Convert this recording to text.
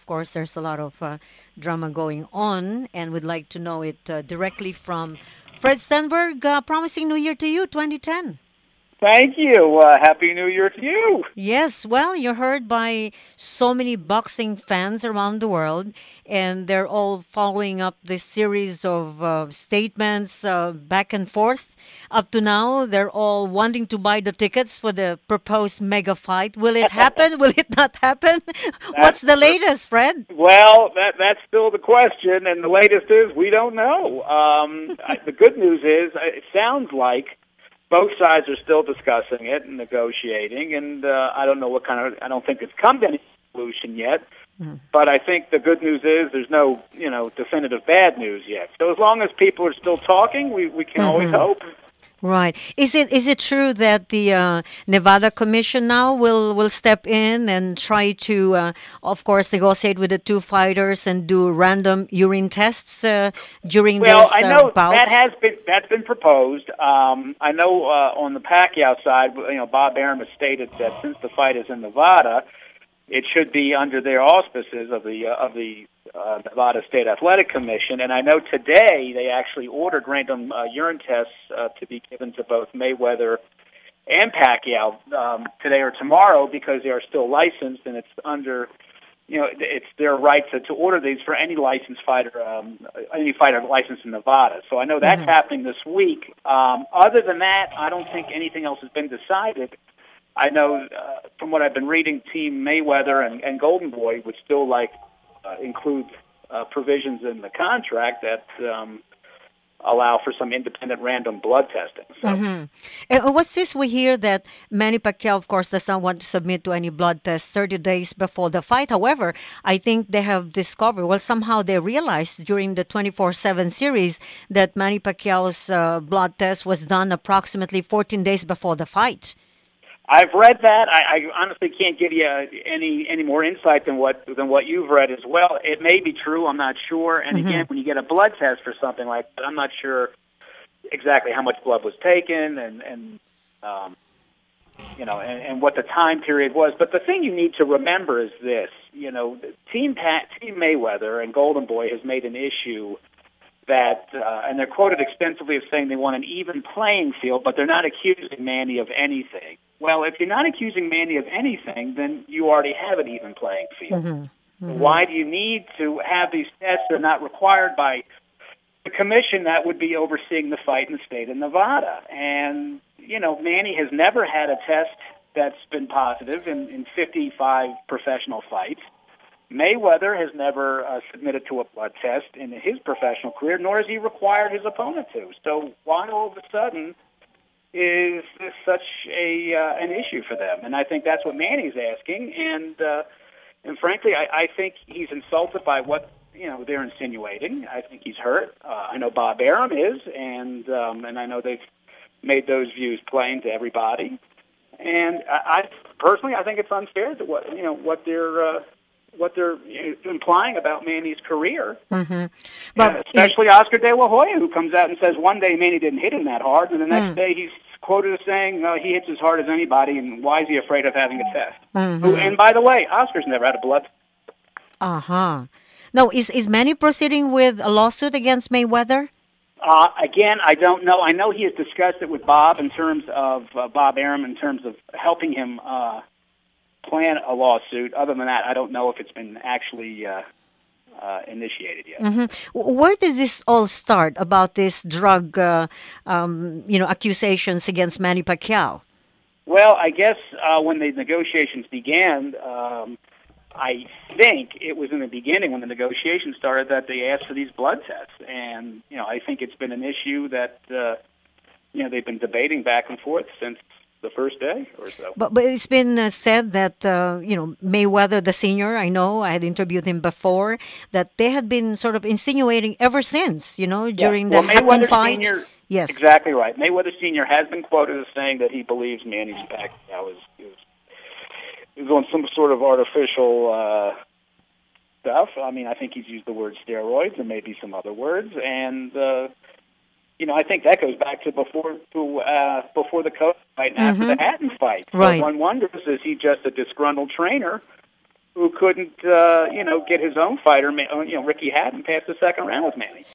course, there's a lot of drama going on, and we'd like to know it directly from Fred Stenberg. Promising New Year to you, 2010. Thank you. Happy New Year to you. Yes, well, you're heard by so many boxing fans around the world, and they're all following up this series of statements back and forth. Up to now, they're all wanting to buy the tickets for the proposed mega fight. Will it happen? Will it not happen? What's That's the latest, Fred? well, that's still the question, and the latest is we don't know. The good news is it sounds like both sides are still discussing it and negotiating, and I don't know I don't think it's come to any solution yet. But I think the good news is there's no, definitive bad news yet. So as long as people are still talking, we can always hope. Right. Is it true that the Nevada Commission now will step in and try to, of course, negotiate with the two fighters and do random urine tests during this I know bouts? that's been proposed. I know on the Pacquiao side, Bob Arum has stated that since the fight is in Nevada, it should be under their auspices of the Nevada State Athletic Commission. And I know today they actually ordered random urine tests to be given to both Mayweather and Pacquiao today or tomorrow because they are still licensed, and it's under, it's their right to order these for any licensed fighter, any fighter licensed in Nevada. So I know that's happening this week. Other than that, I don't think anything else has been decided. I know from what I've been reading, Team Mayweather and Golden Boy would still include provisions in the contract that allow for some independent random blood testing. So. And what's this we hear that Manny Pacquiao, of course, does not want to submit to any blood tests 30 days before the fight. However, I think they have discovered, somehow they realized during the 24/7 series that Manny Pacquiao's blood test was done approximately 14 days before the fight. I've read that. I honestly can't give you any more insight than what you've read as well. It may be true. I'm not sure. And again, when you get a blood test for something like that, I'm not sure exactly how much blood was taken and what the time period was. But the thing you need to remember is this: Team Mayweather and Golden Boy has made an issue that, and they're quoted extensively as saying they want an even playing field, but they're not accusing Manny of anything. Well, if you're not accusing Manny of anything, then you already have an even playing field. Why do you need to have these tests that are not required by the commission that would be overseeing the fight in the state of Nevada? And, Manny has never had a test that's been positive in 55 professional fights. Mayweather has never submitted to a blood test in his professional career, nor has he required his opponent to. So why all of a sudden is this such an issue for them? And I think that's what Manny's asking. And frankly, I think he's insulted by what they're insinuating. I think he's hurt. I know Bob Arum is, and I know they've made those views plain to everybody. And I personally, I think it's unfair to what they're implying about Manny's career, But especially Oscar De La Hoya, who comes out and says one day Manny didn't hit him that hard, and the next day he's quoted as saying he hits as hard as anybody, and why is he afraid of having a test? And by the way, Oscar's never had a blood test. No, is Manny proceeding with a lawsuit against Mayweather? Again, I don't know. I know he has discussed it with Bob in terms of Bob Arum in terms of helping him plan a lawsuit. Other than that, I don't know if it's been actually initiated yet. Where does this all start about this drug, accusations against Manny Pacquiao? Well, I guess when the negotiations began, I think it was in the beginning when the negotiations started that they asked for these blood tests, and I think it's been an issue that they've been debating back and forth since the first day or so. But it's been said that Mayweather the senior, I know I had interviewed him before, that they had been sort of insinuating ever since during the Hatton fight. Senior, yes, exactly right. Mayweather Senior has been quoted as saying that he believes Manny Pacquiao is on some sort of artificial stuff. I mean, I think he's used the word steroids and maybe some other words, and I think that goes back to before the Cody fight and after the Hatton fight. So right. one wonders, is he just a disgruntled trainer who couldn't, get his own fighter, Ricky Hatton, past the second round with Manny.